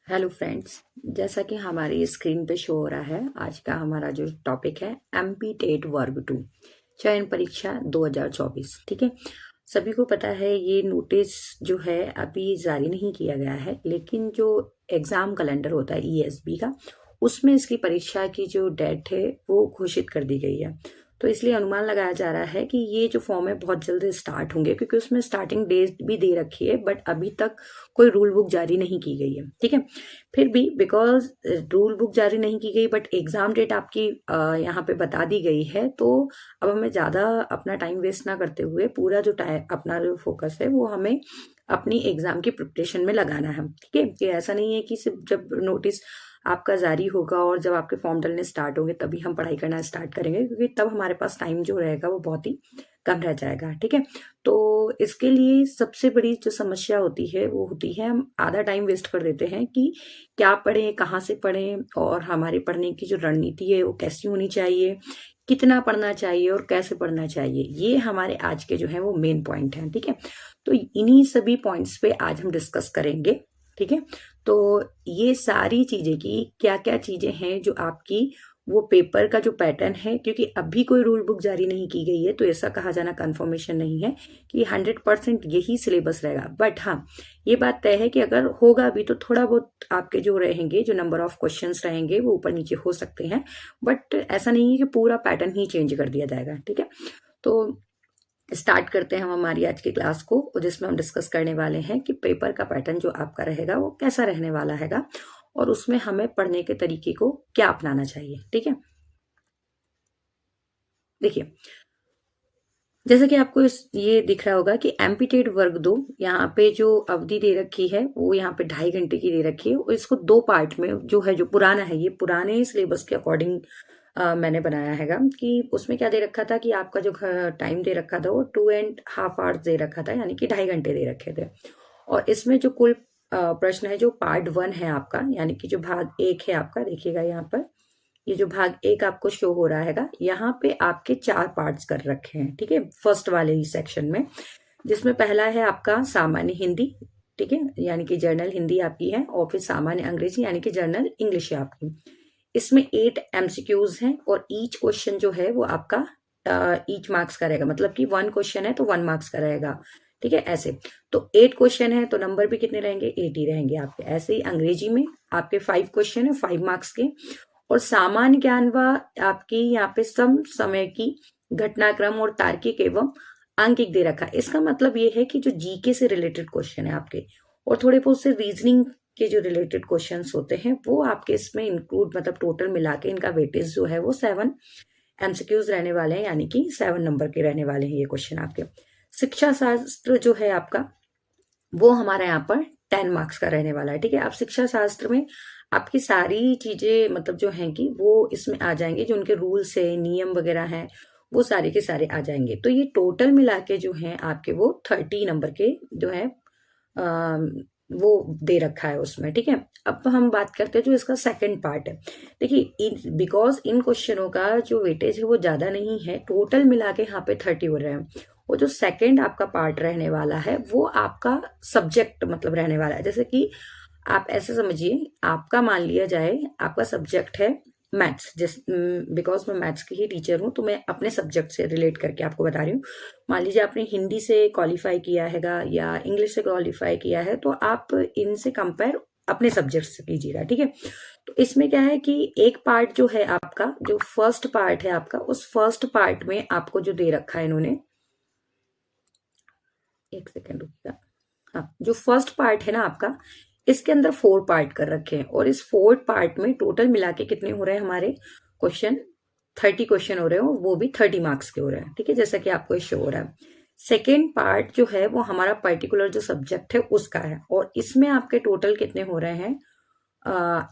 Hello friends. जैसा कि हमारी स्क्रीन पे शो हो रहा है, आज का हमारा जो टॉपिक है एमपी टेट वर्ग 2 चयन परीक्षा 2024। ठीक है, सभी को पता है ये नोटिस जो है अभी जारी नहीं किया गया है, लेकिन जो एग्जाम कैलेंडर होता है ईएसबी का, उसमें इसकी परीक्षा की जो डेट है वो घोषित कर दी गई है। तो इसलिए अनुमान लगाया जा रहा है कि ये जो फॉर्म है बहुत जल्द स्टार्ट होंगे, क्योंकि उसमें स्टार्टिंग डेट भी दे रखी है, बट अभी तक कोई रूल बुक जारी नहीं की गई है। ठीक है, फिर भी बिकॉज रूल बुक जारी नहीं की गई बट एग्जाम डेट आपकी यहाँ पे बता दी गई है, तो अब हमें ज़्यादा अपना टाइम वेस्ट ना करते हुए पूरा जो टाइम अपना जो फोकस है वो हमें अपनी एग्जाम की प्रिपरेशन में लगाना है। ठीक है, कि ऐसा नहीं है कि सिर्फ जब नोटिस आपका जारी होगा और जब आपके फॉर्म डलने स्टार्ट होंगे तभी हम पढ़ाई करना स्टार्ट करेंगे, क्योंकि तब हमारे पास टाइम जो रहेगा वो बहुत ही कम रह जाएगा। ठीक है, तो इसके लिए सबसे बड़ी जो समस्या होती है वो होती है हम आधा टाइम वेस्ट कर देते हैं कि क्या पढ़ें, कहाँ से पढ़ें, और हमारे पढ़ने की जो रणनीति है वो कैसी होनी चाहिए, कितना पढ़ना चाहिए और कैसे पढ़ना चाहिए। ये हमारे आज के जो है वो मेन पॉइंट हैं। ठीक है, तो इन्हीं सभी पॉइंट्स पे आज हम डिस्कस करेंगे। ठीक है, तो ये सारी चीजें की क्या क्या चीजें हैं जो आपकी वो पेपर का जो पैटर्न है, क्योंकि अभी कोई रूल बुक जारी नहीं की गई है तो ऐसा कहा जाना कंफर्मेशन नहीं है कि 100% यही सिलेबस रहेगा। बट हाँ, ये बात तय है कि अगर होगा भी तो थोड़ा बहुत आपके जो रहेंगे, जो नंबर ऑफ क्वेश्चंस रहेंगे वो ऊपर नीचे हो सकते हैं, बट ऐसा नहीं है कि पूरा पैटर्न ही चेंज कर दिया जाएगा। ठीक है, तो स्टार्ट करते हैं हम हमारी आज की क्लास को, जिसमें हम डिस्कस करने वाले हैं कि पेपर का पैटर्न जो आपका रहेगा वो कैसा रहने वाला हैगा, और उसमें हमें पढ़ने के तरीके को क्या अपनाना चाहिए। ठीक है, देखिए जैसे कि आपको ये दिख रहा होगा कि एम्पीटेड वर्ग 2, यहाँ पे जो अवधि दे रखी है वो यहाँ पे 2.5 घंटे की दे रखी है, और इसको दो पार्ट में जो है, जो पुराना है ये पुराने सिलेबस के अकॉर्डिंग मैंने बनाया हैगा। कि उसमें क्या दे रखा था कि आपका जो टाइम दे रखा था वो 2.5 आवर्स दे रखा था, यानी कि 2.5 घंटे दे रखे थे। और इसमें जो कुल प्रश्न है, जो पार्ट 1 है आपका, यानी कि जो भाग 1 है आपका, देखिएगा यहाँ पर ये जो भाग 1 आपको शो हो रहा हैगा, यहाँ पे आपके 4 पार्ट्स कर रखे हैं। ठीक है, फर्स्ट वाले ही सेक्शन में, जिसमें पहला है आपका सामान्य हिंदी। ठीक है, यानी कि जर्नल हिंदी आपकी है, और फिर सामान्य अंग्रेजी यानी कि जर्नल इंग्लिश है आपकी। इसमें 8 एमसीक्यूज हैं, और ईच क्वेश्चन जो है वो आपका ईच मार्क्स का रहेगा, मतलब कि 1 क्वेश्चन है तो 1 मार्क्स का रहेगा। ठीक है, ऐसे तो 8 क्वेश्चन है तो नंबर भी कितने रहेंगे, 8 ही रहेंगे आपके। ऐसे ही अंग्रेजी में आपके 5 क्वेश्चन है, 5 मार्क्स के। और सामान्य ज्ञान व आपकी यहाँ पे सम समय की घटनाक्रम और तार्किक एवं आंकिक दे रखा है। इसका मतलब ये है कि जो जीके से रिलेटेड क्वेश्चन है आपके, और थोड़े बहुत से रीजनिंग के जो रिलेटेड क्वेश्चंस होते हैं वो आपके इसमें इंक्लूड, मतलब टोटल मिला के इनका वेटेज जो है वो 7 एमसीक्यूज रहने वाले हैं, यानी कि 7 नंबर के रहने वाले हैं ये क्वेश्चन आपके। शिक्षा शास्त्र जो है आपका, वो हमारा यहाँ पर 10 मार्क्स का रहने वाला है। ठीक है, अब शिक्षा शास्त्र में आपकी सारी चीजें, मतलब जो हैं कि वो इसमें आ जाएंगे, जो उनके रूल्स है, नियम वगैरह हैं, वो सारे के सारे आ जाएंगे। तो ये टोटल मिला के जो है आपके वो 30 नंबर के जो है वो दे रखा है उसमें। ठीक है, अब हम बात करते हैं जो इसका सेकंड पार्ट है। देखिए, बिकॉज इन क्वेश्चनों का जो वेटेज है वो ज्यादा नहीं है, टोटल मिला के यहाँ पे 30 हो रहे हैं। वो जो सेकंड आपका पार्ट रहने वाला है वो आपका सब्जेक्ट मतलब रहने वाला है। जैसे कि आप ऐसे समझिए, आपका मान लिया जाए आपका सब्जेक्ट है मैथ्स, जिस बिकॉज मैं मैथ्स की ही टीचर हूँ तो मैं अपने सब्जेक्ट से रिलेट करके आपको बता रही हूँ। मान लीजिए आपने हिंदी से क्वालिफाई किया हैगा या इंग्लिश से क्वालिफाई किया है, तो आप इनसे कंपेयर अपने सब्जेक्ट से कीजिएगा। ठीक है, तो इसमें क्या है कि एक पार्ट जो है आपका, जो फर्स्ट पार्ट है आपका, उस फर्स्ट पार्ट में आपको जो दे रखा है इन्होंने, एक सेकेंड रुकिएगा। हाँ, जो फर्स्ट पार्ट है ना आपका, इसके अंदर 4 पार्ट कर रखे हैं, और इस 4 पार्ट में टोटल मिला के कितने हो रहे हैं हमारे क्वेश्चन, 30 क्वेश्चन हो रहे हो, वो भी 30 मार्क्स के हो रहे हैं। ठीक है, जैसा कि आपको शो हो रहा है। सेकेंड पार्ट जो है वो हमारा पर्टिकुलर जो सब्जेक्ट है उसका है, और इसमें आपके टोटल कितने हो रहे हैं,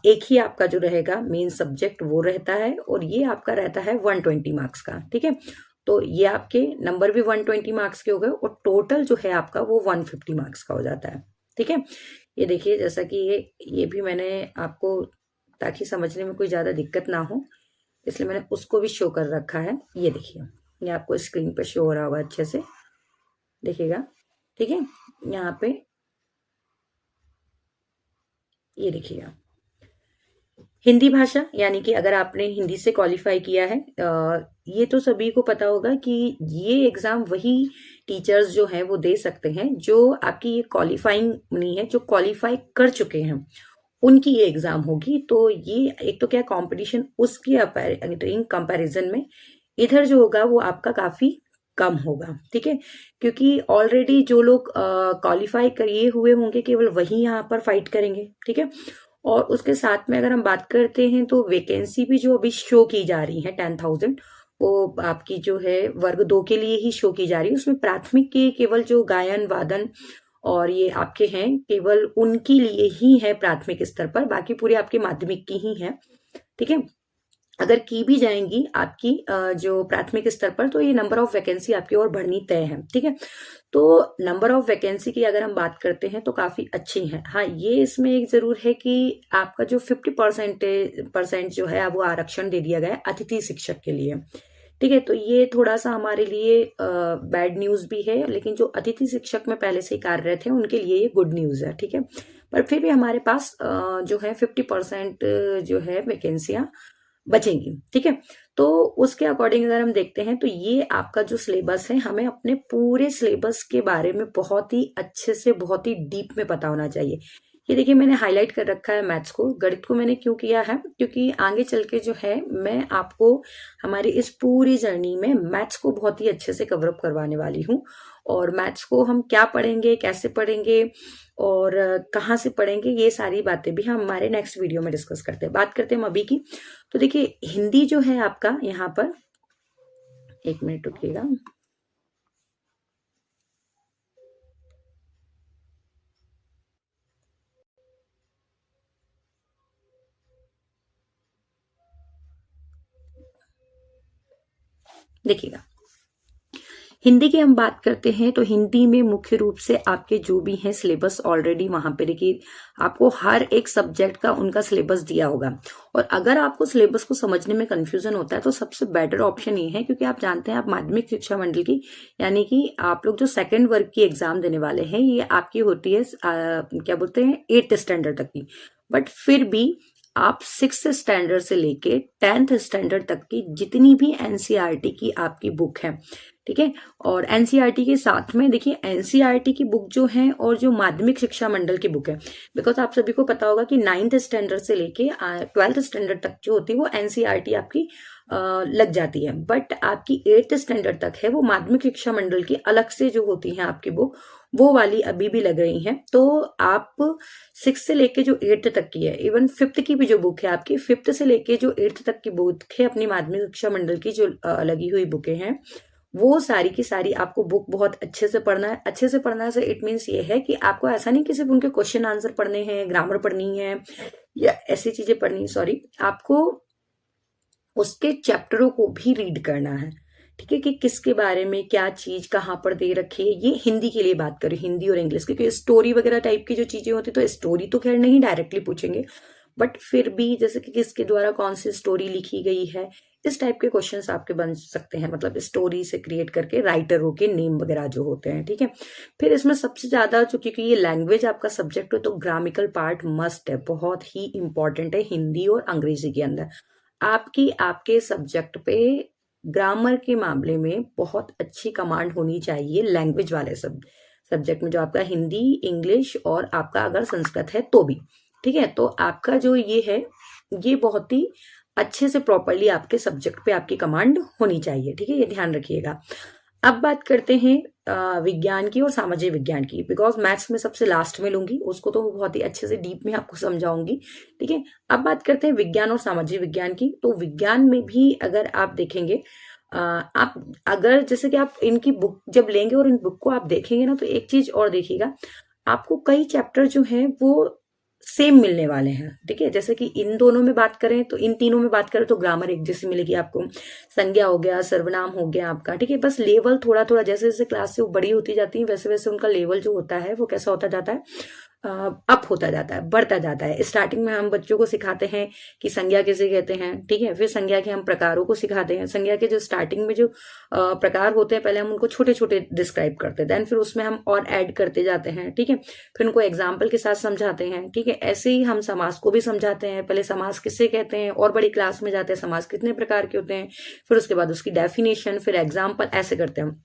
एक ही आपका जो रहेगा मेन सब्जेक्ट वो रहता है, और ये आपका रहता है 120 मार्क्स का। ठीक है, तो ये आपके नंबर भी 120 मार्क्स के हो गए, और टोटल जो है आपका वो 150 मार्क्स का हो जाता है। ठीक है, ये देखिए, जैसा कि ये भी मैंने आपको, ताकि समझने में कोई ज्यादा दिक्कत ना हो, इसलिए मैंने उसको भी शो कर रखा है। ये देखिए, ये आपको स्क्रीन पे शो हो रहा होगा अच्छे से, देखिएगा। ठीक है, यहाँ पे ये देखिएगा, हिंदी भाषा, यानी कि अगर आपने हिंदी से क्वालिफाई किया है, ये तो सभी को पता होगा कि ये एग्जाम वही टीचर्स जो हैं वो दे सकते हैं जो आपकी ये क्वालिफाइंग नहीं है, जो क्वालिफाई कर चुके हैं उनकी ये एग्जाम होगी। तो ये एक तो क्या कंपटीशन उसके कंपैरिजन में इधर जो होगा वो आपका काफी कम होगा, ठीक है, क्योंकि ऑलरेडी जो लोग क्वालिफाई किए हुए होंगे केवल वही यहाँ पर फाइट करेंगे, ठीक है। और उसके साथ में अगर हम बात करते हैं तो वैकेंसी भी जो अभी शो की जा रही है 10,000, वो आपकी जो है वर्ग 2 के लिए ही शो की जा रही है। उसमें प्राथमिक के केवल जो गायन वादन और ये आपके हैं केवल उनके लिए ही है प्राथमिक स्तर पर, बाकी पूरे आपके माध्यमिक की ही है, ठीक है। अगर की भी जाएंगी आपकी जो प्राथमिक स्तर पर, तो ये नंबर ऑफ वैकेंसी आपकी और बढ़नी तय है, ठीक है। तो नंबर ऑफ वैकेंसी की अगर हम बात करते हैं तो काफी अच्छी है। हाँ, ये इसमें एक जरूर है कि आपका जो 50% जो है वो आरक्षण दे दिया गया है अतिथि शिक्षक के लिए, ठीक है। तो ये थोड़ा सा हमारे लिए बैड न्यूज भी है, लेकिन जो अतिथि शिक्षक में पहले से ही कार्यरत है उनके लिए ये गुड न्यूज है, ठीक है। पर फिर भी हमारे पास जो है 50% जो है वैकेंसियां बचेंगी, ठीक है। तो उसके अकॉर्डिंग अगर हम देखते हैं तो ये आपका जो सिलेबस है, हमें अपने पूरे सिलेबस के बारे में बहुत ही अच्छे से बहुत ही डीप में पता होना चाहिए। ये देखिए, मैंने हाईलाइट कर रखा है मैथ्स को, गणित को मैंने क्यों किया है, क्योंकि आगे चल के जो है मैं आपको हमारी इस पूरी जर्नी में मैथ्स को बहुत ही अच्छे से कवर अप करवाने वाली हूँ। और मैथ्स को हम क्या पढ़ेंगे, कैसे पढ़ेंगे और कहाँ से पढ़ेंगे, ये सारी बातें भी हम हमारे नेक्स्ट वीडियो में डिस्कस करते हैं। बात करते हैं हम अभी की। तो देखिए, हिंदी जो है आपका यहाँ पर, एक मिनट रुकिएगा। देखिएगा, हिंदी की हम बात करते हैं तो हिंदी में मुख्य रूप से आपके जो भी हैं सिलेबस ऑलरेडी वहां पे देखिए, आपको हर एक सब्जेक्ट का उनका सिलेबस दिया होगा। और अगर आपको सिलेबस को समझने में कंफ्यूजन होता है तो सबसे बेटर ऑप्शन ये है, क्योंकि आप जानते हैं आप माध्यमिक शिक्षा मंडल की, यानी कि आप लोग जो सेकेंड वर्ग की एग्जाम देने वाले हैं, ये आपकी होती है क्या बोलते हैं 8th स्टैंडर्ड तक की। बट फिर भी आप 6th स्टैंडर्ड से लेके 10th स्टैंडर्ड तक की जितनी भी एनसीईआरटी की आपकी बुक है, ठीक है। और एनसीईआरटी के साथ में देखिए, एनसीईआरटी की बुक जो है और जो माध्यमिक शिक्षा मंडल की बुक है, बिकॉज आप सभी को पता होगा कि 9th स्टैंडर्ड से लेके 12th स्टैंडर्ड तक जो होती है वो एनसीईआरटी आपकी लग जाती है। बट आपकी 8th स्टैंडर्ड तक है वो माध्यमिक शिक्षा मंडल की अलग से जो होती है आपकी बुक, वो वाली अभी भी लग रही हैं। तो आप 6 से लेके जो 8th तक की है, इवन 5th की भी जो बुक है आपकी, 5th से लेके जो 8th तक की बुक है अपनी माध्यमिक शिक्षा मंडल की जो लगी हुई बुकें हैं, वो सारी की सारी आपको बुक बहुत अच्छे से पढ़ना है। अच्छे से पढ़ना से इट मीन्स ये है कि आपको ऐसा नहीं कि सिर्फ उनके क्वेश्चन आंसर पढ़ने हैं, ग्रामर पढ़नी है या ऐसी चीजें पढ़नी, सॉरी, आपको उसके चैप्टरों को भी रीड करना है, ठीक है, कि किसके बारे में क्या चीज कहाँ पर दे रखी है। ये हिंदी के लिए बात करें, हिंदी और इंग्लिश, क्योंकि स्टोरी वगैरह टाइप की जो चीजें होती तो स्टोरी तो खैर नहीं डायरेक्टली पूछेंगे, बट फिर भी जैसे कि किसके द्वारा कौन सी स्टोरी लिखी गई है, इस टाइप के क्वेश्चंस आपके बन सकते हैं, मतलब स्टोरी से क्रिएट करके राइटरों के नेम वगैरह जो होते हैं, ठीक है। फिर इसमें सबसे ज्यादा जो, क्योंकि ये लैंग्वेज आपका सब्जेक्ट है तो ग्रामिकल पार्ट मस्ट है, बहुत ही इंपॉर्टेंट है हिंदी और अंग्रेजी के अंदर। आपकी आपके सब्जेक्ट पे ग्रामर के मामले में बहुत अच्छी कमांड होनी चाहिए लैंग्वेज वाले सब्जेक्ट में, जो आपका हिंदी, इंग्लिश और आपका अगर संस्कृत है तो भी, ठीक है। तो आपका जो ये है, ये बहुत ही अच्छे से प्रॉपरली आपके सब्जेक्ट पे आपकी कमांड होनी चाहिए, ठीक है, ये ध्यान रखिएगा। अब बात करते हैं विज्ञान की और सामाजिक विज्ञान की, बिकॉज मैथ्स में सबसे लास्ट में लूंगी, उसको तो बहुत ही अच्छे से डीप में आपको समझाऊंगी, ठीक है। अब बात करते हैं विज्ञान और सामाजिक विज्ञान की। तो विज्ञान में भी अगर आप देखेंगे, आप अगर जैसे कि आप इनकी बुक जब लेंगे और इन बुक को आप देखेंगे ना, तो एक चीज और देखिएगा, आपको कई चैप्टर जो हैं वो सेम मिलने वाले हैं, ठीक है। जैसे कि इन दोनों में बात करें तो, इन तीनों में बात करें तो ग्रामर एक जैसी मिलेगी आपको, संज्ञा हो गया, सर्वनाम हो गया आपका, ठीक है। बस लेवल थोड़ा थोड़ा जैसे जैसे क्लास से वो बड़ी होती जाती है वैसे वैसे उनका लेवल जो होता है वो कैसा होता जाता है, अप होता जाता है, बढ़ता जाता है। स्टार्टिंग में हम बच्चों को सिखाते हैं कि संज्ञा किसे कहते हैं, ठीक है। फिर संज्ञा के हम प्रकारों को सिखाते हैं। संज्ञा के जो स्टार्टिंग में जो प्रकार होते हैं, पहले हम उनको छोटे छोटे डिस्क्राइब करते हैं, देन फिर उसमें हम और ऐड करते जाते हैं, ठीक है। फिर उनको एग्जाम्पल के साथ समझाते हैं, ठीक है। ऐसे ही हम समास को भी समझाते हैं। पहले समास किससे कहते हैं, और बड़ी क्लास में जाते हैं समास कितने प्रकार के होते हैं, फिर उसके बाद उसकी डेफिनेशन, फिर एग्जाम्पल, ऐसे करते हैं हम।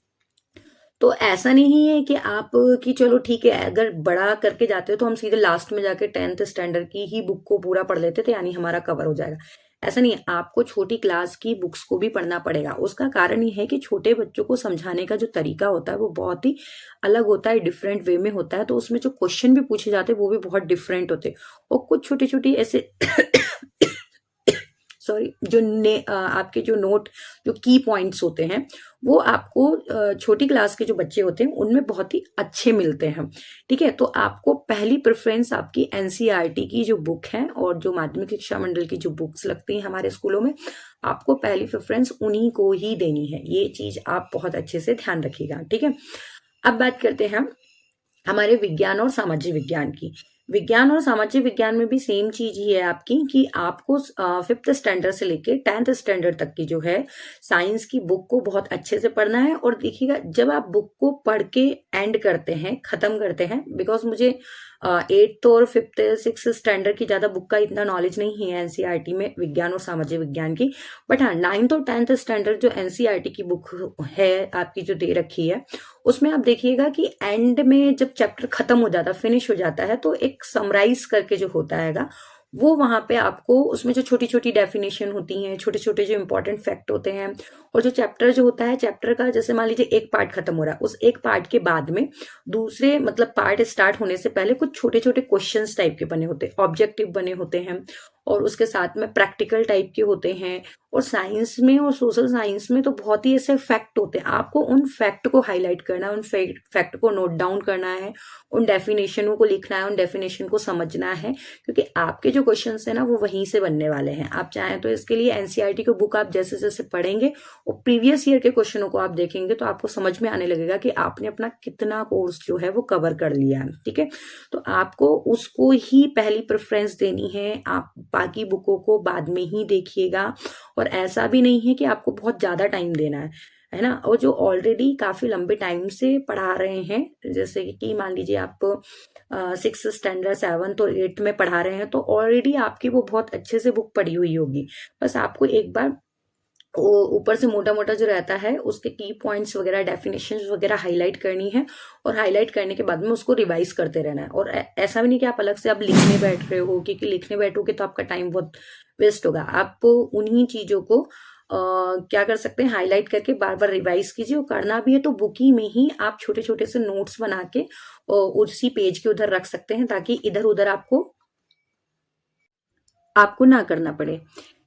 तो ऐसा नहीं है कि आप कि चलो ठीक है, अगर बड़ा करके जाते हो तो हम सीधे लास्ट में जाके 10th स्टैंडर्ड की ही बुक को पूरा पढ़ लेते थे, यानी हमारा कवर हो जाएगा। ऐसा नहीं है, आपको छोटी क्लास की बुक्स को भी पढ़ना पड़ेगा। उसका कारण ये है कि छोटे बच्चों को समझाने का जो तरीका होता है वो बहुत ही अलग होता है, डिफरेंट वे में होता है। तो उसमें जो क्वेश्चन भी पूछे जाते हैं वो भी बहुत डिफरेंट होते हैं। और कुछ छोटी छोटी ऐसे सॉरी, आपके जो नोट, जो की पॉइंट्स होते हैं, वो आपको छोटी क्लास के जो बच्चे होते हैं उनमें बहुत ही अच्छे मिलते हैं, ठीक है। तो आपको पहली प्रेफरेंस आपकी एनसीईआरटी की जो बुक है और जो माध्यमिक शिक्षा मंडल की जो बुक्स लगती हैं हमारे स्कूलों में, आपको पहली प्रेफरेंस उन्हीं को ही देनी है। ये चीज आप बहुत अच्छे से ध्यान रखिएगा, ठीक है। अब बात करते हैं हमारे विज्ञान और सामाजिक विज्ञान की। विज्ञान और सामाजिक विज्ञान में भी सेम चीज ही है आपकी कि आपको 5th स्टैंडर्ड से लेके 10th स्टैंडर्ड तक की जो है साइंस की बुक को बहुत अच्छे से पढ़ना है। और देखिएगा, जब आप बुक को पढ़ के एंड करते हैं, खत्म करते हैं, बिकॉज मुझे 8th और 5th 6th स्टैंडर्ड की ज्यादा बुक का इतना नॉलेज नहीं है एनसीईआरटी में विज्ञान और सामाजिक विज्ञान की। बट हाँ, 9th और 10th स्टैंडर्ड जो एनसीईआरटी की बुक है आपकी जो दे रखी है, उसमें आप देखिएगा कि एंड में जब चैप्टर खत्म हो जाता है, फिनिश हो जाता है, तो एक समराइज करके जो होता है वो वहां पे आपको, उसमें जो छोटी छोटी डेफिनेशन होती हैं, छोटे छोटे जो इंपॉर्टेंट फैक्ट होते हैं, और जो चैप्टर जो होता है, चैप्टर का जैसे मान लीजिए एक पार्ट खत्म हो रहा है, उस एक पार्ट के बाद में दूसरे मतलब पार्ट स्टार्ट होने से पहले कुछ छोटे छोटे क्वेश्चंस टाइप के बने होते हैं, ऑब्जेक्टिव बने होते हैं, और उसके साथ में प्रैक्टिकल टाइप के होते हैं। और साइंस में और सोशल साइंस में तो बहुत ही ऐसे फैक्ट होते हैं, आपको उन फैक्ट को हाईलाइट करना है, उन फैक्ट को नोट डाउन करना है, उन डेफिनेशनों को लिखना है, उन डेफिनेशन को समझना है, क्योंकि आपके जो क्वेश्चंस है ना वो वहीं से बनने वाले हैं। आप चाहें तो इसके लिए एनसीईआरटी की बुक आप जैसे जैसे पढ़ेंगे और प्रीवियस ईयर के क्वेश्चनों को आप देखेंगे तो आपको समझ में आने लगेगा कि आपने अपना कितना कोर्स जो है वो कवर कर लिया है, ठीक है। तो आपको उसको ही पहली प्रेफरेंस देनी है, आप बाकी बुकों को बाद में ही देखिएगा। और ऐसा भी नहीं है कि आपको बहुत ज्यादा टाइम देना है ना। और जो ऑलरेडी काफी लंबे टाइम से पढ़ा रहे हैं, जैसे कि मान लीजिए आप 6th स्टैंडर्ड 7th और 8th में पढ़ा रहे हैं, तो ऑलरेडी आपकी वो बहुत अच्छे से बुक पढ़ी हुई होगी। बस आपको एक बार ऊपर से मोटा मोटा जो रहता है उसके की पॉइंट्स वगैरह, डेफिनेशंस वगैरह हाईलाइट करनी है, और हाईलाइट करने के बाद में उसको रिवाइज करते रहना है। और ऐसा भी नहीं कि आप अलग से आप लिखने बैठ रहे हो, क्योंकि लिखने बैठोगे तो आपका टाइम बहुत वेस्ट होगा। आप उन्हीं चीजों को क्या कर सकते हैं, हाईलाइट करके बार बार रिवाइज कीजिए। और करना भी है तो बुक ही में ही आप छोटे छोटे से नोट्स बना के उसी पेज के उधर रख सकते हैं, ताकि इधर उधर आपको ना करना पड़े।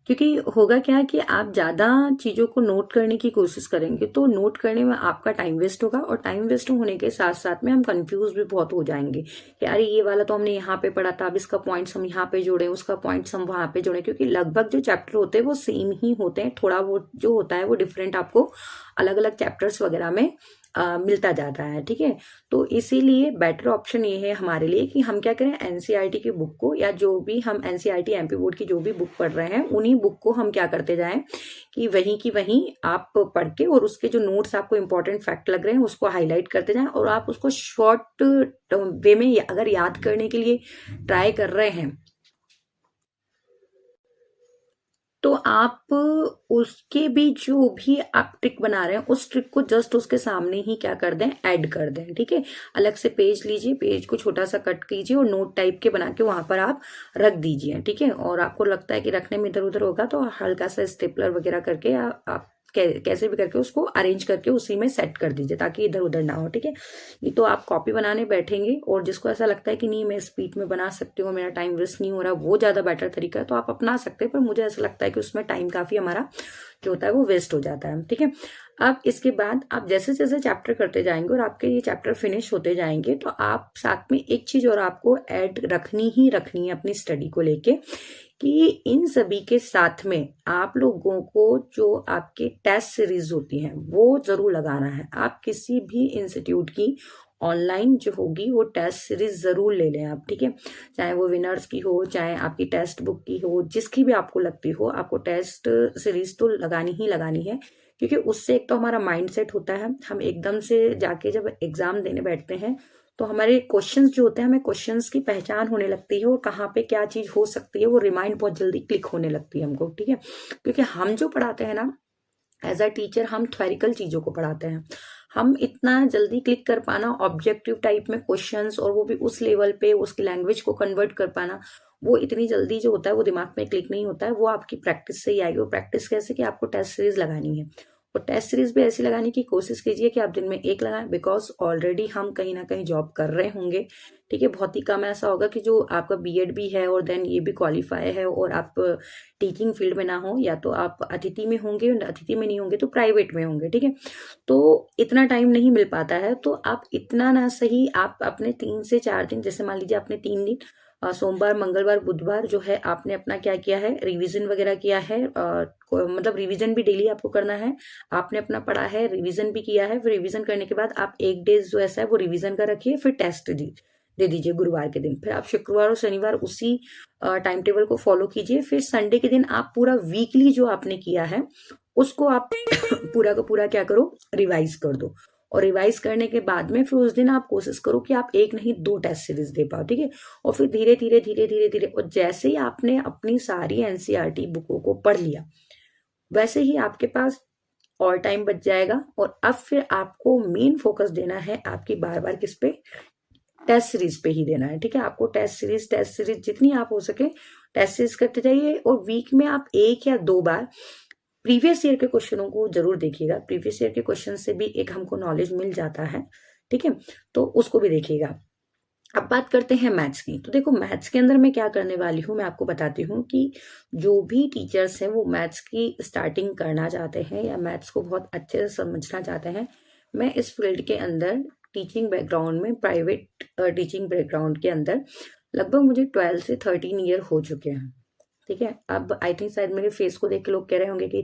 क्योंकि होगा क्या कि आप ज्यादा चीजों को नोट करने की कोशिश करेंगे तो नोट करने में आपका टाइम वेस्ट होगा, और टाइम वेस्ट होने के साथ साथ में हम कंफ्यूज भी बहुत हो जाएंगे कि अरे ये वाला तो हमने यहाँ पे पढ़ा था, अब इसका पॉइंट्स हम यहाँ पे जोड़े, उसका पॉइंट्स हम वहां पे जोड़े, क्योंकि लगभग जो चैप्टर होते हैं वो सेम ही होते हैं। थोड़ा वो जो होता है वो डिफरेंट आपको अलग अलग चैप्टर्स वगैरह में मिलता जाता है, ठीक है। तो इसीलिए बेटर ऑप्शन ये है हमारे लिए कि हम क्या करें, एनसीईआरटी की बुक को, या जो भी हम एनसीईआरटी एमपी बोर्ड की जो भी बुक पढ़ रहे हैं उन्हीं बुक को हम क्या करते जाएं कि वहीं की वहीं आप पढ़ के, और उसके जो नोट्स आपको इंपॉर्टेंट फैक्ट लग रहे हैं उसको हाईलाइट करते जाएं। और आप उसको शॉर्ट वे में अगर याद करने के लिए ट्राई कर रहे हैं तो आप उसके भी जो भी आप ट्रिक बना रहे हैं उस ट्रिक को जस्ट उसके सामने ही क्या कर दें, ऐड कर दें, ठीक है। अलग से पेज लीजिए, पेज को छोटा सा कट कीजिए और नोट टाइप के बना के वहां पर आप रख दीजिए, ठीक है। और आपको लगता है कि रखने में इधर उधर होगा तो हल्का सा स्टेपलर वगैरह करके आप कैसे भी करके उसको अरेंज करके उसी में सेट कर दीजिए, ताकि इधर उधर ना हो, ठीक है। नहीं तो आप कॉपी बनाने बैठेंगे और जिसको ऐसा लगता है कि नहीं मैं स्पीड में बना सकती हूँ, मेरा टाइम वेस्ट नहीं हो रहा, वो ज्यादा बेटर तरीका है तो आप अपना सकते हैं। पर मुझे ऐसा लगता है कि उसमें टाइम काफी हमारा जो होता है वो वेस्ट हो जाता है, ठीक है। अब इसके बाद आप जैसे जैसे चैप्टर करते जाएंगे और आपके ये चैप्टर फिनिश होते जाएंगे तो आप साथ में एक चीज और आपको ऐड रखनी ही रखनी है अपनी स्टडी को लेके, कि इन सभी के साथ में आप लोगों को जो आपके टेस्ट सीरीज होती हैं वो जरूर लगाना है। आप किसी भी इंस्टीट्यूट की ऑनलाइन जो होगी वो टेस्ट सीरीज जरूर ले लें आप, ठीक है। चाहे वो विनर्स की हो, चाहे आपकी टेक्स्ट बुक की हो, जिसकी भी आपको लगती हो, आपको टेस्ट सीरीज तो लगानी ही लगानी है। क्योंकि उससे एक तो हमारा माइंड सेट होता है, हम एकदम से जाके जब एग्जाम देने बैठते हैं तो हमारे क्वेश्चंस जो होते हैं, हमें क्वेश्चंस की पहचान होने लगती है और कहाँ पे क्या चीज हो सकती है वो रिमाइंड बहुत जल्दी क्लिक होने लगती है हमको, ठीक है। क्योंकि हम जो पढ़ाते हैं ना एज अ टीचर, हम थ्योरिकल चीजों को पढ़ाते हैं। हम इतना जल्दी क्लिक कर पाना ऑब्जेक्टिव टाइप में क्वेश्चंस, और वो भी उस लेवल पे उसकी लैंग्वेज को कन्वर्ट कर पाना, वो इतनी जल्दी जो होता है वो दिमाग में क्लिक नहीं होता है। वो आपकी प्रैक्टिस से ही आएगी। वो प्रैक्टिस कैसे कि आपको टेस्ट सीरीज लगानी है, और टेस्ट सीरीज भी ऐसी लगाने की कोशिश कीजिए कि आप दिन में एक लगाएं, बिकॉज ऑलरेडी हम कहीं ना कहीं जॉब कर रहे होंगे, ठीक है। बहुत ही कम ऐसा होगा कि जो आपका बीएड भी है और देन ये भी क्वालिफाई है और आप टीचिंग फील्ड में ना हो, या तो आप अतिथि में होंगे, अतिथि में नहीं होंगे तो प्राइवेट में होंगे, ठीक है। तो इतना टाइम नहीं मिल पाता है, तो आप इतना ना सही आप अपने 3 से 4 दिन, जैसे मान लीजिए आपने 3 दिन सोमवार मंगलवार बुधवार जो है आपने अपना क्या किया है, रिवीजन वगैरह किया है, मतलब रिवीजन भी डेली आपको करना है। आपने अपना पढ़ा है, रिवीजन भी किया है, फिर रिवीजन करने के बाद आप एक डेज जो ऐसा है वो रिवीजन का रखिए, फिर टेस्ट दे दीजिए गुरुवार के दिन। फिर आप शुक्रवार और शनिवार उसी टाइम टेबल को फॉलो कीजिए। फिर संडे के दिन आप पूरा वीकली जो आपने किया है उसको आप पूरा का पूरा क्या करो, रिवाइज कर दो। और रिवाइज करने के बाद में फिर उस दिन आप कोशिश करो कि आप एक नहीं 2 टेस्ट सीरीज दे पाओ, ठीक है। और फिर धीरे धीरे धीरे धीरे धीरे, और जैसे ही आपने अपनी सारी एनसीईआरटी बुकों को पढ़ लिया, वैसे ही आपके पास और टाइम बच जाएगा। और अब फिर आपको मेन फोकस देना है आपकी बार बार किस पे, टेस्ट सीरीज पे ही देना है, ठीक है। आपको टेस्ट सीरीज जितनी आप हो सके टेस्ट सीरीज करते जाइए, और वीक में आप 1 या 2 बार प्रीवियस ईयर के क्वेश्चनों को जरूर देखिएगा। प्रीवियस ईयर के क्वेश्चन से भी एक हमको नॉलेज मिल जाता है, ठीक है। तो उसको भी देखिएगा। अब बात करते हैं मैथ्स की। तो देखो मैथ्स के अंदर मैं क्या करने वाली हूँ, मैं आपको बताती हूँ कि जो भी टीचर्स हैं वो मैथ्स की स्टार्टिंग करना चाहते हैं या मैथ्स को बहुत अच्छे से समझना चाहते हैं, मैं इस फील्ड के अंदर टीचिंग बैकग्राउंड में, प्राइवेट टीचिंग बैकग्राउंड के अंदर लगभग मुझे 12 से 13 ईयर हो चुके हैं, ठीक है। अब आई थिंक शायद मेरे फेस को देख के लोग कह रहे होंगे कि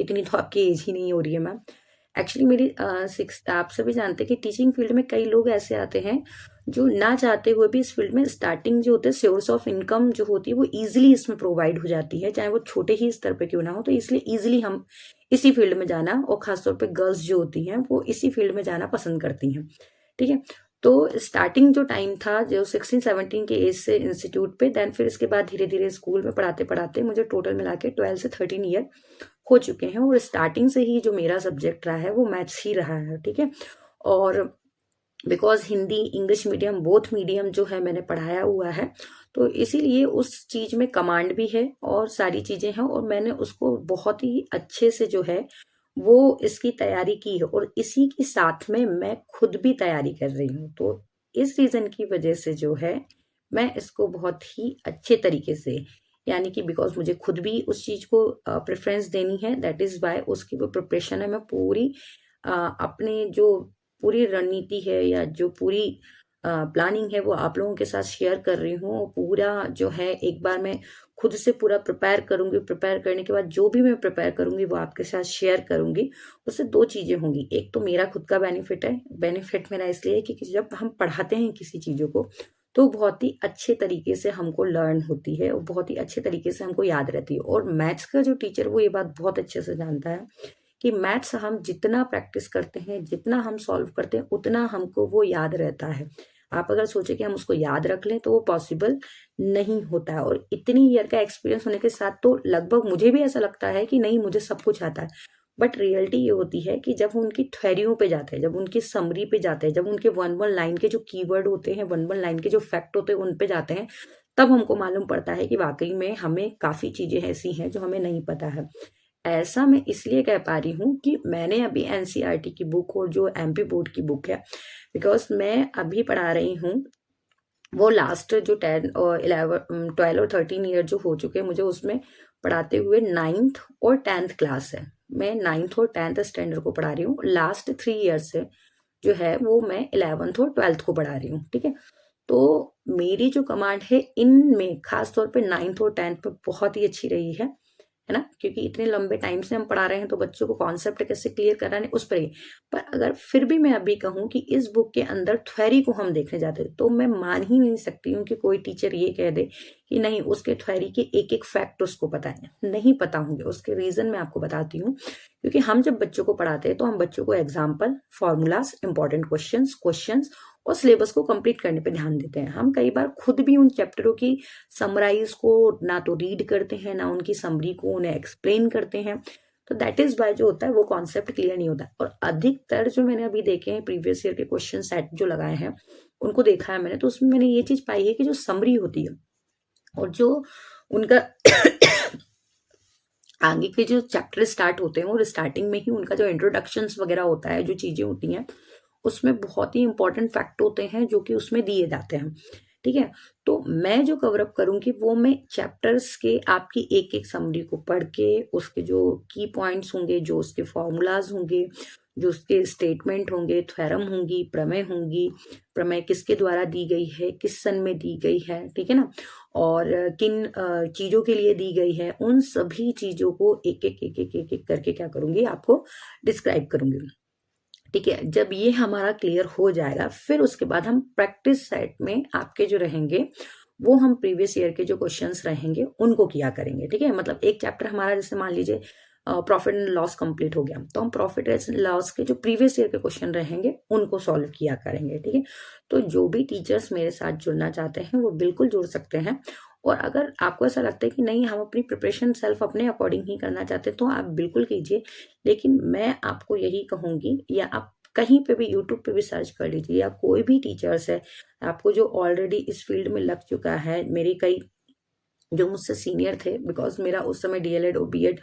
इतनी तो आपकी एज ही नहीं हो रही है मैम। एक्चुअली मेरी आप सभी जानते हैं कि टीचिंग फील्ड में कई लोग ऐसे आते हैं जो ना चाहते हुए भी इस फील्ड में स्टार्टिंग जो होते हैं, सोर्स ऑफ इनकम जो होती है वो इजीली इसमें प्रोवाइड हो जाती है, चाहे वो छोटे ही स्तर पे क्यों ना हो। तो इसलिए इजीली हम इसी फील्ड में जाना, और खासतौर पे गर्ल्स जो होती हैं वो इसी फील्ड में जाना पसंद करती हैं, ठीक है। तो स्टार्टिंग जो टाइम था जो 16-17 के एज से इंस्टीट्यूट पे, देन फिर इसके बाद धीरे धीरे स्कूल में पढ़ाते पढ़ाते मुझे टोटल मिला के 12 से 13 ईयर हो चुके हैं। और स्टार्टिंग से ही जो मेरा सब्जेक्ट रहा है वो मैथ्स ही रहा है, ठीक है। और because Hindi English medium both medium जो है मैंने पढ़ाया हुआ है, तो इसीलिए उस चीज में कमांड भी है और सारी चीजें हैं, और मैंने उसको बहुत ही अच्छे से जो है वो इसकी तैयारी की है, और इसी के साथ में मैं खुद भी तैयारी कर रही हूँ। तो इस रीजन की वजह से जो है मैं इसको बहुत ही अच्छे तरीके से, यानी कि बिकॉज मुझे खुद भी उस चीज को प्रेफरेंस देनी है, दैट इज वाई उसकी वो प्रिपरेशन है। मैं पूरी अपने जो पूरी रणनीति है या जो पूरी प्लानिंग है वो आप लोगों के साथ शेयर कर रही हूँ। पूरा जो है एक बार मैं खुद से पूरा प्रिपेयर करूंगी, प्रिपेयर करने के बाद जो भी मैं प्रिपेयर करूंगी वो आपके साथ शेयर करूंगी। उससे 2 चीजें होंगी, एक तो मेरा खुद का बेनिफिट है, बेनिफिट मेरा इसलिए है कि जब हम पढ़ाते हैं किसी चीजों को तो बहुत ही अच्छे तरीके से हमको लर्न होती है और बहुत ही अच्छे तरीके से हमको याद रहती है। और मैथ्स का जो टीचर वो ये बात बहुत अच्छे से जानता है कि मैथ्स हम जितना प्रैक्टिस करते हैं, जितना हम सॉल्व करते हैं, उतना हमको वो याद रहता है। आप अगर सोचे कि हम उसको याद रख लें तो वो पॉसिबल नहीं होता है। और इतनी ईयर का एक्सपीरियंस होने के साथ तो लगभग मुझे भी ऐसा लगता है कि नहीं मुझे सब कुछ आता है, बट रियलिटी ये होती है कि जब हम उनकी थ्योरियों पे जाते हैं, जब उनकी समरी पे जाते हैं, जब उनके 1-1 लाइन के जो कीवर्ड होते हैं, 1-1 लाइन के जो फैक्ट होते हैं उन पे जाते हैं, तब हमको मालूम पड़ता है कि वाकई में हमें काफी चीजें ऐसी हैं जो हमें नहीं पता है। ऐसा मैं इसलिए कह पा रही हूँ कि मैंने अभी एनसीईआरटी की बुक और जो एमपी बोर्ड की बुक है, बिकॉज मैं अभी पढ़ा रही हूँ वो लास्ट जो 10 और 11 12 और 13 ईयर जो हो चुके हैं मुझे उसमें पढ़ाते हुए 9th और 10th क्लास है। मैं 9th और 10th स्टैंडर्ड को पढ़ा रही हूँ। लास्ट 3 ईयर से जो है वो मैं 11th और 12th को पढ़ा रही हूँ, ठीक है। तो मेरी जो कमांड है इनमें खास तौर पे 9th और 10th पे बहुत ही अच्छी रही है। है ना, क्योंकि इतने लंबे टाइम से हम पढ़ा रहे हैं तो बच्चों को कॉन्सेप्ट कैसे क्लियर कराने उस पर ही। पर अगर फिर भी मैं अभी कहूँ कि इस बुक के अंदर थ्योरी को हम देखने जाते हैं तो मैं मान ही नहीं सकती हूँ कि कोई टीचर ये कह दे कि नहीं उसके थ्योरी के एक एक फैक्ट उसको पता है, नहीं पता होंगे। उसके रीजन मैं आपको बताती हूँ। क्योंकि हम जब बच्चों को पढ़ाते हैं तो हम बच्चों को एग्जाम्पल, फॉर्मूलाज, इंपॉर्टेंट क्वेश्चंस और सिलेबस को कंप्लीट करने पे ध्यान देते हैं। हम कई बार खुद भी उन चैप्टरों की समराइज को ना तो रीड करते हैं, ना उनकी समरी को उन्हें एक्सप्लेन करते हैं। तो दैट इज वाई जो होता है वो कॉन्सेप्ट क्लियर नहीं होता। और अधिकतर जो मैंने अभी देखे हैं प्रीवियस ईयर के क्वेश्चन सेट जो लगाए हैं उनको देखा है मैंने, तो उसमें मैंने ये चीज पाई है कि जो समरी होती है और जो उनका आगे के जो चैप्टर स्टार्ट होते हैं और स्टार्टिंग में ही उनका जो इंट्रोडक्शंस वगैरह होता है, जो चीजें होती हैं उसमें बहुत ही इंपॉर्टेंट फैक्ट होते हैं जो कि उसमें दिए जाते हैं। ठीक है, तो मैं जो कवर अप करूंगी वो मैं चैप्टर्स के आपकी एक एक समरी को पढ़ के उसके जो की पॉइंट्स होंगे, जो उसके फॉर्मूलाज होंगे, जो उसके स्टेटमेंट होंगे, थ्योरम होंगी, प्रमेय होंगी, प्रमेय किसके द्वारा दी गई है, किस सन में दी गई है, ठीक है ना, और किन चीजों के लिए दी गई है, उन सभी चीजों को एक एक एक एक एक एक करके क्या करूंगी आपको डिस्क्राइब करूंगी। ठीक है, जब ये हमारा क्लियर हो जाएगा फिर उसके बाद हम प्रैक्टिस सेट में आपके जो रहेंगे वो हम प्रीवियस ईयर के जो क्वेश्चंस रहेंगे उनको किया करेंगे। ठीक है, मतलब एक चैप्टर हमारा जैसे मान लीजिए प्रॉफिट एंड लॉस कंप्लीट हो गया तो हम प्रॉफिट एंड लॉस के जो प्रीवियस ईयर के क्वेश्चन रहेंगे उनको सॉल्व किया करेंगे। ठीक है, तो जो भी टीचर्स मेरे साथ जुड़ना चाहते हैं वो बिल्कुल जुड़ सकते हैं। और अगर आपको ऐसा लगता है कि नहीं हम अपनी प्रिपरेशन सेल्फ अपने अकॉर्डिंग ही करना चाहते हैं तो आप बिल्कुल कीजिए। लेकिन मैं आपको यही कहूंगी, या आप कहीं पे भी यूट्यूब पे भी सर्च कर लीजिए, या कोई भी टीचर्स है आपको जो ऑलरेडी इस फील्ड में लग चुका है, मेरे कई जो मुझसे सीनियर थे, बिकॉज मेरा उस समय डीएलएड और बीएड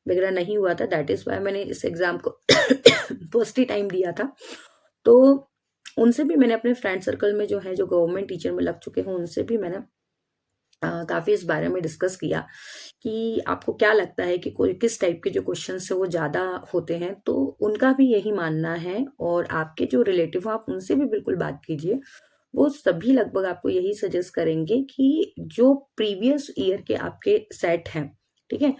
वगैरह नहीं हुआ था, दैट इज वाई मैंने इस एग्जाम को फर्स्ट ही टाइम दिया था। तो उनसे भी मैंने अपने फ्रेंड सर्कल में जो है जो गवर्नमेंट टीचर में लग चुके हैं उनसे भी मैंने काफी इस बारे में डिस्कस किया कि आपको क्या लगता है कि कोई किस टाइप के जो क्वेश्चन है वो ज्यादा होते हैं। तो उनका भी यही मानना है, और आपके जो रिलेटिव आप उनसे भी बिल्कुल बात कीजिए, वो सभी लगभग आपको यही सजेस्ट करेंगे कि जो प्रीवियस ईयर के आपके सेट हैं, ठीक है,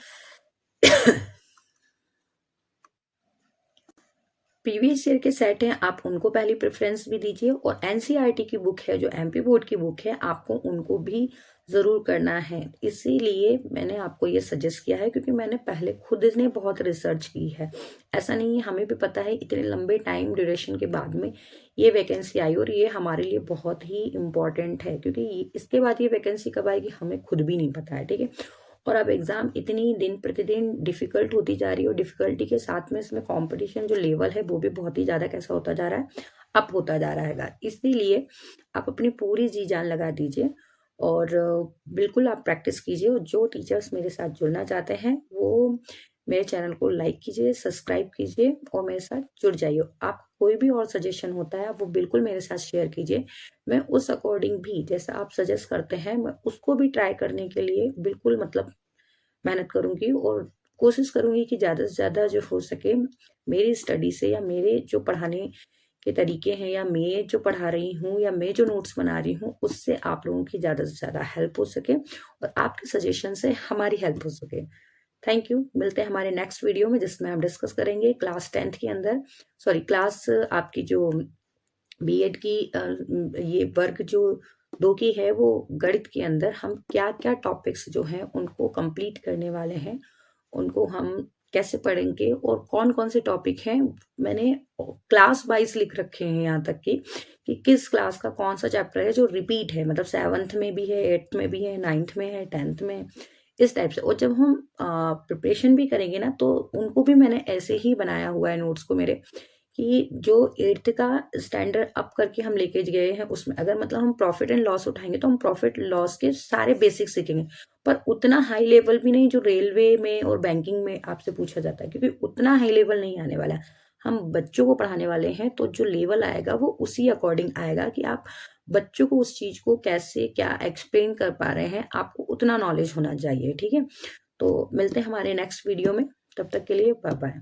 प्रीवियस ईयर के सेट हैं आप उनको पहली प्रेफरेंस भी दीजिए, और एनसीईआरटी की बुक है जो एमपी बोर्ड की बुक है आपको उनको भी जरूर करना है। इसीलिए मैंने आपको ये सजेस्ट किया है क्योंकि मैंने पहले खुद ने बहुत रिसर्च की है। ऐसा नहीं है, हमें भी पता है इतने लंबे टाइम ड्यूरेशन के बाद में ये वैकेंसी आई, और ये हमारे लिए बहुत ही इम्पोर्टेंट है क्योंकि इसके बाद ये वैकेंसी कब आएगी हमें खुद भी नहीं पता है। ठीक है, और अब एग्जाम इतनी दिन प्रतिदिन डिफिकल्ट होती जा रही है, और डिफिकल्टी के साथ में इसमें कंपटीशन जो लेवल है वो भी बहुत ही ज्यादा कैसा होता जा रहा है, अप होता जा रहा है। इसीलिए आप अपनी पूरी जी जान लगा दीजिए और बिल्कुल आप प्रैक्टिस कीजिए। और जो टीचर्स मेरे साथ जुड़ना चाहते हैं वो मेरे चैनल को लाइक कीजिए, सब्सक्राइब कीजिए और मेरे साथ जुड़ जाइए। आप कोई भी और सजेशन होता है आप वो बिल्कुल मेरे साथ शेयर कीजिए। मैं उस अकॉर्डिंग भी जैसा आप सजेस्ट करते हैं मैं उसको भी ट्राई करने के लिए बिल्कुल मतलब मेहनत करूंगी, और कोशिश करूंगी कि ज्यादा से ज्यादा जो हो सके मेरी स्टडी से, या मेरे जो पढ़ाने के तरीके हैं, या मैं जो पढ़ा रही हूँ, या मैं जो नोट्स बना रही हूँ, उससे आप लोगों की ज्यादा से ज्यादा हेल्प हो सके और आपके सजेशन से हमारी हेल्प हो सके। Thank you. मिलते हैं हमारे नेक्स्ट वीडियो में जिसमें हम डिस्कस करेंगे क्लास 10th के अंदर, सॉरी क्लास आपकी जो बीएड की ये वर्ग जो 2 की है वो गणित के अंदर हम क्या क्या टॉपिक्स जो हैं उनको कंप्लीट करने वाले हैं, उनको हम कैसे पढ़ेंगे और कौन कौन से टॉपिक हैं। मैंने क्लास वाइज लिख रखे हैं यहाँ तक कि किस क्लास का कौन सा चैप्टर है जो रिपीट है, मतलब 7th में भी है, 8th में भी है, 9th में है, 10th में है, इस टाइप से। और जब हम प्रिपरेशन भी करेंगे ना तो उनको भी मैंने ऐसे ही बनाया हुआ है नोट्स को मेरे, कि जो 8th का स्टैंडर्ड अप करके हम लेके गए हैं उसमें अगर मतलब हम प्रॉफिट एंड लॉस उठाएंगे तो हम प्रॉफिट लॉस के सारे बेसिक्स सीखेंगे, पर उतना हाई लेवल भी नहीं जो रेलवे में और बैंकिंग में आपसे पूछा जाता है, क्योंकि उतना हाई लेवल नहीं आने वाला। हम बच्चों को पढ़ाने वाले हैं तो जो लेवल आएगा वो उसी अकॉर्डिंग आएगा कि आप बच्चों को उस चीज को कैसे क्या एक्सप्लेन कर पा रहे हैं, आपको उतना नॉलेज होना चाहिए। ठीक है, तो मिलते हैं हमारे नेक्स्ट वीडियो में, तब तक के लिए बाय बाय।